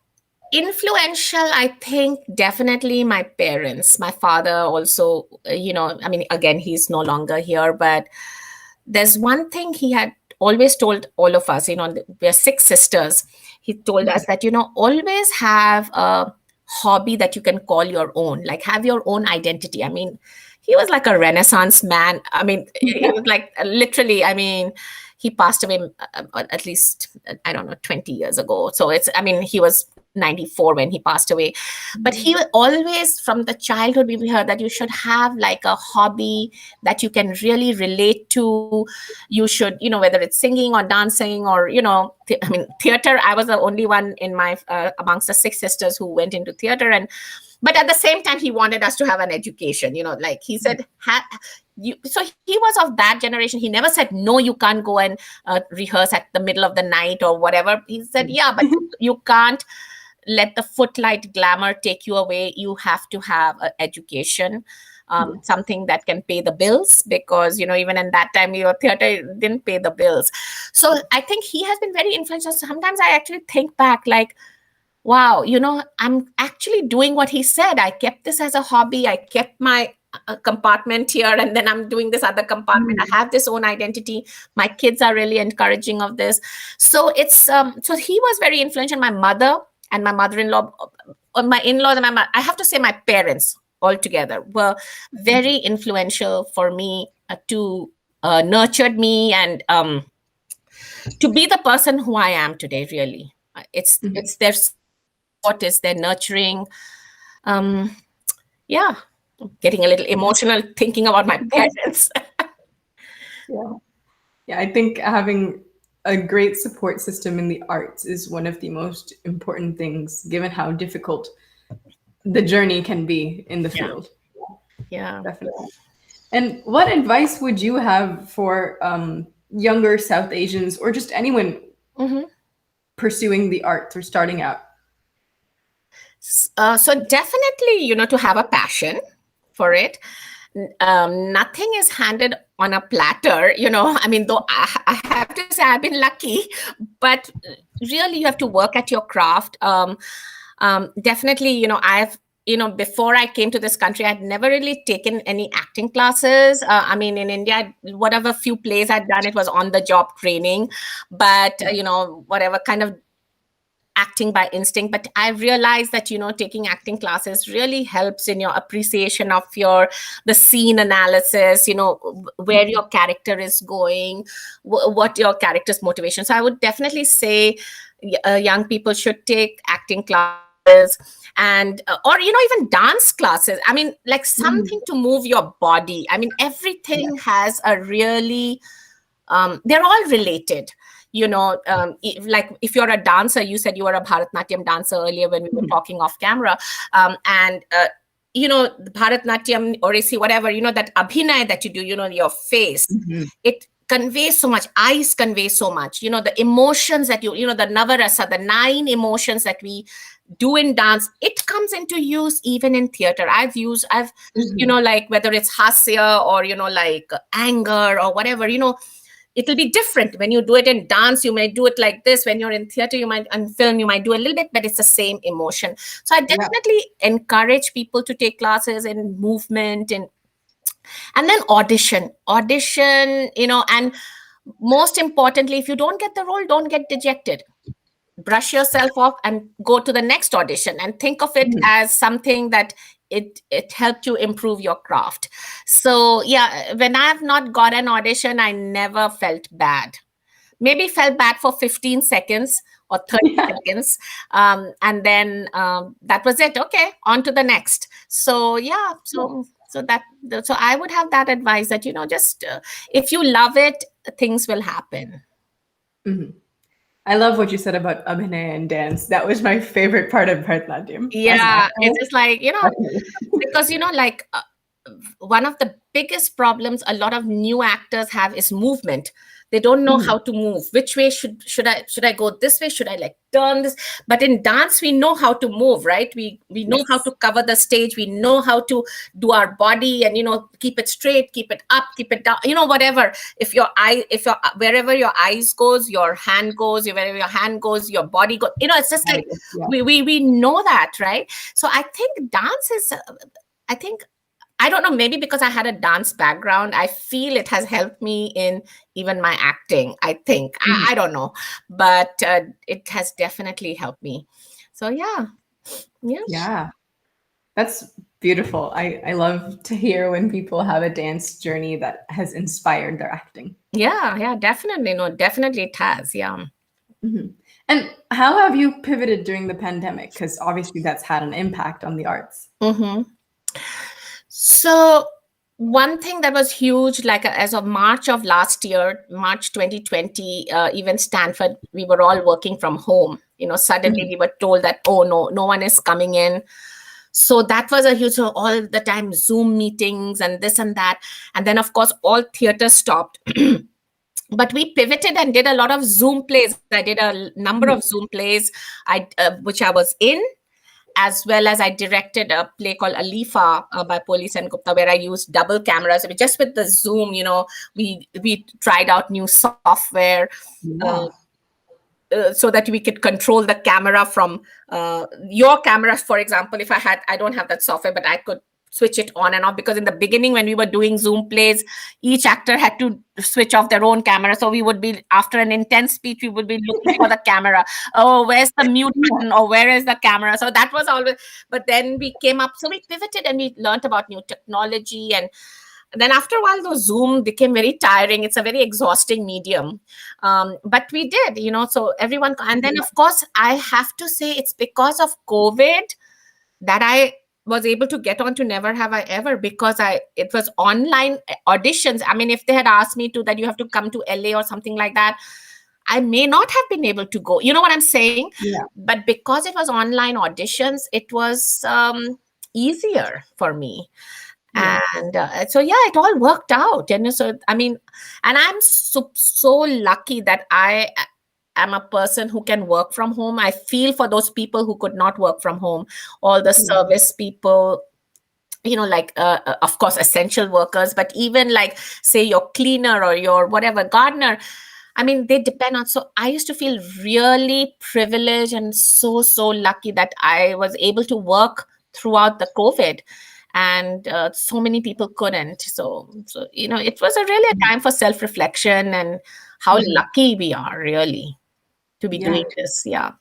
influential, I think definitely my parents. My father also, I mean, again, he's no longer here, but there's one thing he had always told all of us. We're 6 sisters. He told us that, always have a hobby that you can call your own, like have your own identity. I mean, he was like a Renaissance man. I mean, it was like literally, I mean, he passed away at least, I don't know, 20 years ago. So he was 94 when he passed away. But he always, from the childhood, we heard that you should have like a hobby that you can really relate to. You should, whether it's singing or dancing or, theater. I was the only one in my, amongst the 6 sisters who went into theater. But at the same time, he wanted us to have an education, like he said, so he was of that generation. He never said, no, you can't go and rehearse at the middle of the night or whatever. He said, yeah, but you can't let the footlight glamour take you away. You have to have an education, something that can pay the bills, because, even in that time, your theater didn't pay the bills. So I think he has been very influential. Sometimes I actually think back like, wow, I'm actually doing what he said. I kept this as a hobby. I kept my compartment here, and then I'm doing this other compartment. I have this own identity. My kids are really encouraging of this. So it's so he was very influential. My mother and my mother-in-law, or my in-laws, and I have to say my parents altogether were very influential for me to nurtured me and to be the person who I am today. Really, it's their support, is their nurturing. Yeah, getting a little emotional thinking about my parents. Yeah, I think having a great support system in the arts is one of the most important things, given how difficult the journey can be in the field. Yeah, definitely. And what advice would you have for younger South Asians, or just anyone pursuing the arts or starting out? So definitely, to have a passion for it. Nothing is handed on a platter, I mean, though I have to say I've been lucky, but really you have to work at your craft. Definitely, I've, before I came to this country, I'd never really taken any acting classes. I mean, in India, whatever few plays I'd done, it was on the job training, but, whatever kind of acting by instinct. But I realized that, taking acting classes really helps in your appreciation of the scene analysis, where your character is going, what your character's motivation. So I would definitely say young people should take acting classes, and or even dance classes. I mean, like something to move your body. I mean, everything has a really they're all related. Like if you're a dancer, you said you were a Bharatnatyam dancer earlier when we were talking off camera, and the Bharatnatyam, Orisi, whatever, that abhinay that you do, your face, it conveys so much. Eyes convey so much. The emotions that the navarasa, the 9 emotions that we do in dance, it comes into use even in theater. I've like whether it's hasya or like anger or whatever, it'll be different. When you do it in dance, you may do it like this. When you're in theater, you might, and film, you might do a little bit, but it's the same emotion. So I definitely encourage people to take classes in movement and then audition, and most importantly, if you don't get the role, don't get dejected. Brush yourself off and go to the next audition and think of it as something that it helped you improve your craft. So yeah, when I have not got an audition, I never felt bad. Maybe felt bad for 15 seconds or 30 seconds, and then that was it. Okay, on to the next. So yeah, so I would have that advice that just if you love it, things will happen. I love what you said about abhinay and dance. That was my favorite part of Bharatanatyam. Yeah, it's just like, because, like one of the biggest problems a lot of new actors have is movement. They don't know how to move. Which way should I go this way? Should I like turn this? But in dance, we know how to move, right? We know how to cover the stage. We know how to do our body and, keep it straight, keep it up, keep it down, whatever. If wherever your eyes goes, your hand goes, wherever your hand goes, your body goes, it's just like, we know that, right? So I think dance is, I don't know, maybe because I had a dance background, I feel it has helped me in even my acting, I think. I don't know, but it has definitely helped me. So yeah. Yeah, that's beautiful. I love to hear when people have a dance journey that has inspired their acting. Yeah, definitely. No, definitely it has, yeah. And how have you pivoted during the pandemic? Because obviously that's had an impact on the arts. So one thing that was huge, like as of March of last year, March 2020, even Stanford, we were all working from home. Suddenly we were told that, oh, no one is coming in. So that was a huge, so all the time Zoom meetings and this and that. And then, of course, all theaters stopped. But we pivoted and did a lot of Zoom plays. I did a number of Zoom plays, which I was in, as well as I directed a play called Alifa by Police and Gupta, where I used double cameras. I mean, just with the Zoom, we tried out new software so that we could control the camera from your camera. For example, I don't have that software, but I could switch it on and off, because in the beginning when we were doing Zoom plays, each actor had to switch off their own camera. So we would be, after an intense speech, we would be looking for the camera. Oh, where's the mute button? Or where is the camera? So that was always, but then we came up, so we pivoted and we learned about new technology. And then after a while, though, Zoom became very tiring. It's a very exhausting medium. But we did, so everyone, and then of course, I have to say it's because of COVID that I was able to get on to Never Have I Ever, because it was online auditions. I mean, if they had asked me that you have to come to LA or something like that, I may not have been able to go. You know what I'm saying? Yeah. But because it was online auditions, it was easier for me. Yeah. And so, yeah, it all worked out. And so, I mean, and I'm so lucky that I am a person who can work from home. I feel for those people who could not work from home, all the service people, like, of course, essential workers, but even like, say, your cleaner or your whatever gardener. I mean, they depend on. So I used to feel really privileged and so lucky that I was able to work throughout the COVID. And so many people couldn't. So it was really a time for self-reflection and how lucky we are really to be doing this. Yeah,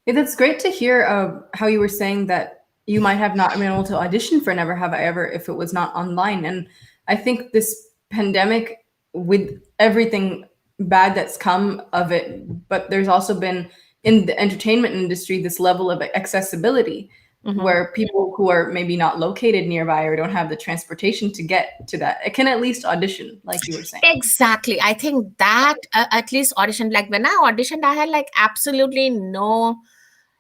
that's great to hear how you were saying that you might have not been able to audition for Never Have I Ever if it was not online. And I think this pandemic, with everything bad that's come of it, but there's also been in the entertainment industry this level of accessibility, where people who are maybe not located nearby or don't have the transportation to get to that, it can at least audition, like you were saying. Exactly. I think that at least audition, like when I auditioned, I had like absolutely no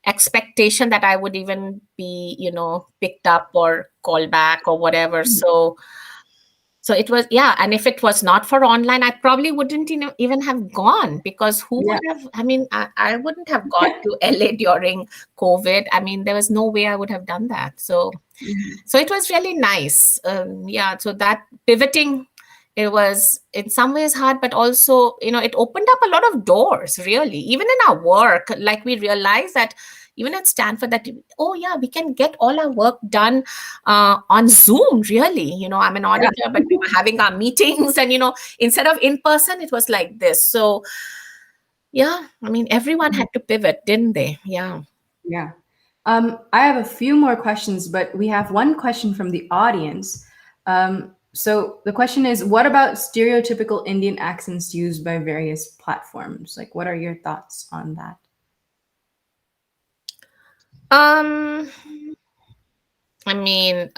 expectation that I would even be, picked up or called back or whatever. So So it was, yeah. And if it was not for online, I probably wouldn't even have gone, because who Yeah. would have, I mean, I wouldn't have gone to LA during COVID. I mean, there was no way I would have done that. So, Mhm. so it was really nice. Yeah. So that pivoting, it was in some ways hard, but also, it opened up a lot of doors, really, even in our work. Like we realized that even at Stanford, that, oh yeah, we can get all our work done on Zoom, really. I'm an Yeah. auditor, but we were having our meetings, and, instead of in person, it was like this. So yeah, I mean, everyone had to pivot, didn't they? Yeah. Yeah. I have a few more questions, but we have one question from the audience. So the question is, what about stereotypical Indian accents used by various platforms? Like, what are your thoughts on that? Um, I mean,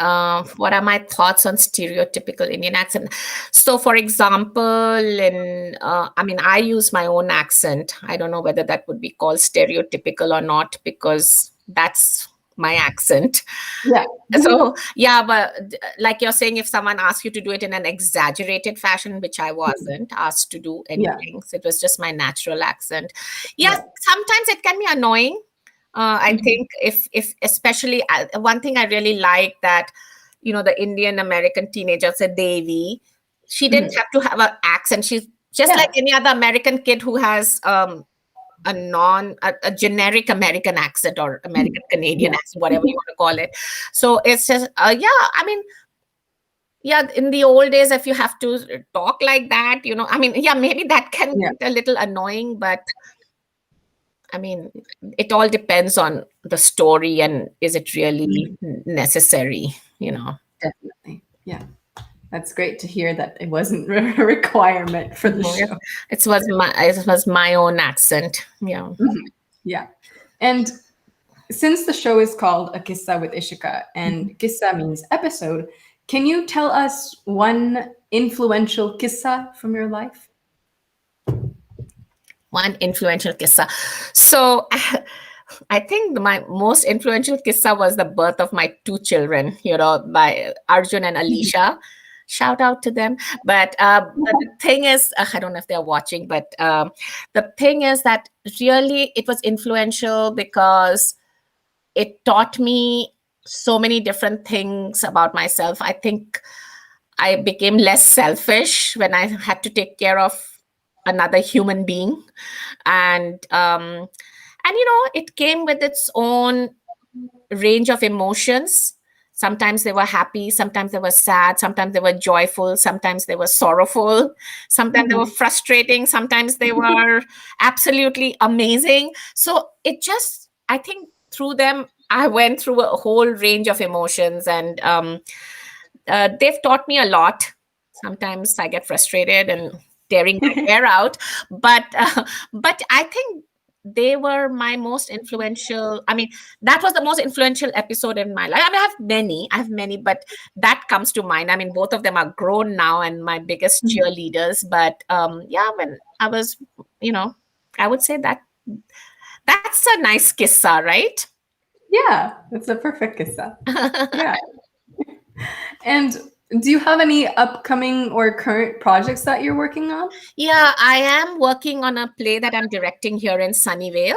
what are my thoughts on stereotypical Indian accent? So, for example, I mean, I use my own accent. I don't know whether that would be called stereotypical or not, because that's my accent. Yeah. So, yeah, but like you're saying, if someone asks you to do it in an exaggerated fashion, which I wasn't asked to do Yeah. anything, so it was just my natural accent. Yes, Yeah. sometimes it can be annoying. I Mhm. think if especially one thing I really like, that the Indian American teenager said Devi, she didn't Mhm. have to have an accent. She's just like Yeah. any other American kid who has a generic American accent, or Mhm. American Canadian Yeah. accent, whatever you want to call it. So it's just yeah. I mean, yeah, in the old days, if you have to talk like that, I mean, yeah, maybe that can Yeah. get a little annoying, but I mean, it all depends on the story, and is it really Mhm. necessary? Definitely. Yeah. That's great to hear that it wasn't a requirement for the Mhm. show. It was my own accent. Yeah. Mhm. Yeah. And since the show is called A Kissa with Ishika, and kissa means episode, can you tell us one influential kissa from your life? One influential kissa. So I think my most influential kissa was the birth of my two children, by Arjun and Alicia. Shout out to them. But the thing is, I don't know if they're watching, but the thing is that really it was influential because it taught me so many different things about myself. I think I became less selfish when I had to take care of another human being, and it came with its own range of emotions. Sometimes they were happy, sometimes they were sad, sometimes they were joyful, sometimes they were sorrowful, sometimes they were Mhm. frustrating, sometimes they were absolutely amazing. So it just, I think through them, I went through a whole range of emotions, and they've taught me a lot. Sometimes I get frustrated and tearing my hair out, but I think they were my most influential. I mean, that was the most influential episode in my life. I mean, I have many, but that comes to mind. I mean, both of them are grown now and my biggest cheerleaders. But yeah, when I was, you know, I would say that that's a nice kissa, right? Yeah, that's a perfect kissa. Yeah. And do you have any upcoming or current projects that you're working on? Yeah, I am working on a play that I'm directing here in Sunnyvale,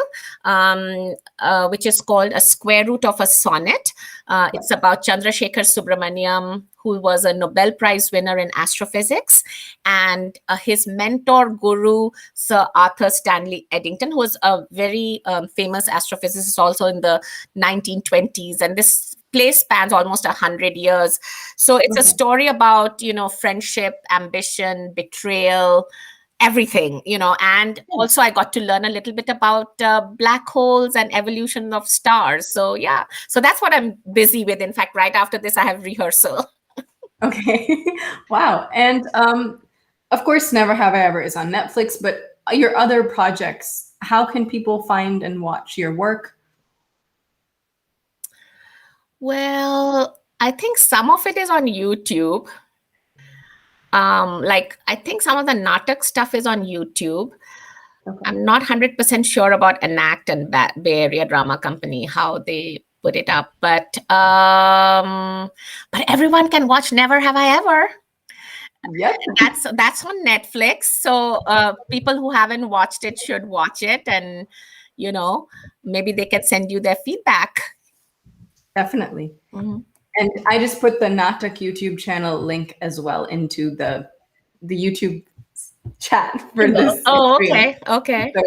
which is called A Square Root of a Sonnet. It's about Chandrasekhar Subramaniam, who was a Nobel Prize winner in astrophysics, and his mentor guru, Sir Arthur Stanley Eddington, who was a very famous astrophysicist also in the 1920s. And this play spans almost 100 years. So it's a Okay. story about, friendship, ambition, betrayal, everything, and also I got to learn a little bit about black holes and evolution of stars. So yeah, so that's what I'm busy with. In fact, right after this, I have rehearsal. Okay. Wow. And of course, Never Have I Ever is on Netflix, but your other projects, how can people find and watch your work? Well, I think some of it is on YouTube. Like I think some of the Naatak stuff is on YouTube. Okay. I'm not 100% sure about Enact and Bay Area Drama Company, how they put it up, but everyone can watch Never Have I Ever. Yep. That's on Netflix. So people who haven't watched it should watch it, and maybe they can send you their feedback. Definitely. Mhm. And I just put the Naatak YouTube channel link as well into the YouTube chat for this Oh, stream. okay. So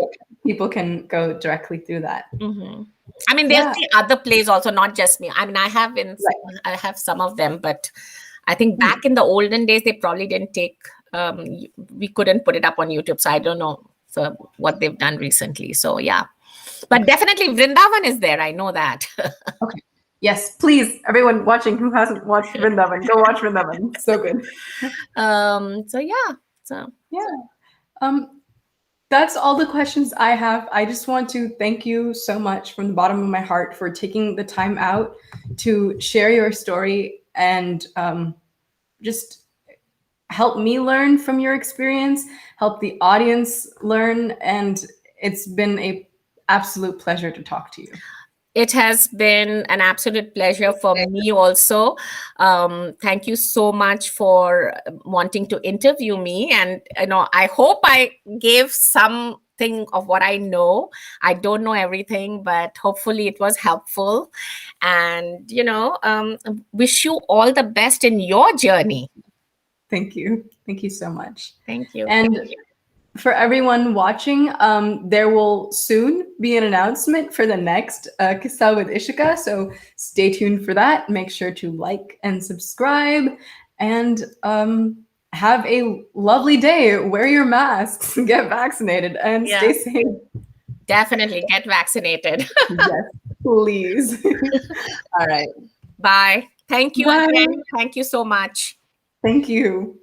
people can go directly through that. Mm-hmm. I mean, there'll be other plays also, not just me. I mean, I have some of them, but I think back in the olden days, they probably didn't take. We couldn't put it up on YouTube, so I don't know what they've done recently. So yeah, but definitely Vrindavan is there. I know that. Okay. Yes, please, everyone watching who hasn't watched Vrindavan, go watch Vrindavan. So good. So yeah. That's all the questions I have. I just want to thank you so much from the bottom of my heart for taking the time out to share your story and just help me learn from your experience, help the audience learn, and it's been an absolute pleasure to talk to you. It has been an absolute pleasure for me also. Thank you so much for wanting to interview me. And, I hope I gave something of what I know. I don't know everything, but hopefully it was helpful. And, wish you all the best in your journey. Thank you. Thank you so much. Thank you. And for everyone watching, there will soon be an announcement for the next QISSAA with Ishika. So stay tuned for that. Make sure to like and subscribe, and have a lovely day. Wear your masks, get vaccinated, and stay safe. Definitely get vaccinated. Yes, please. All right. Bye. Thank you Bye. again. Thank you so much. Thank you.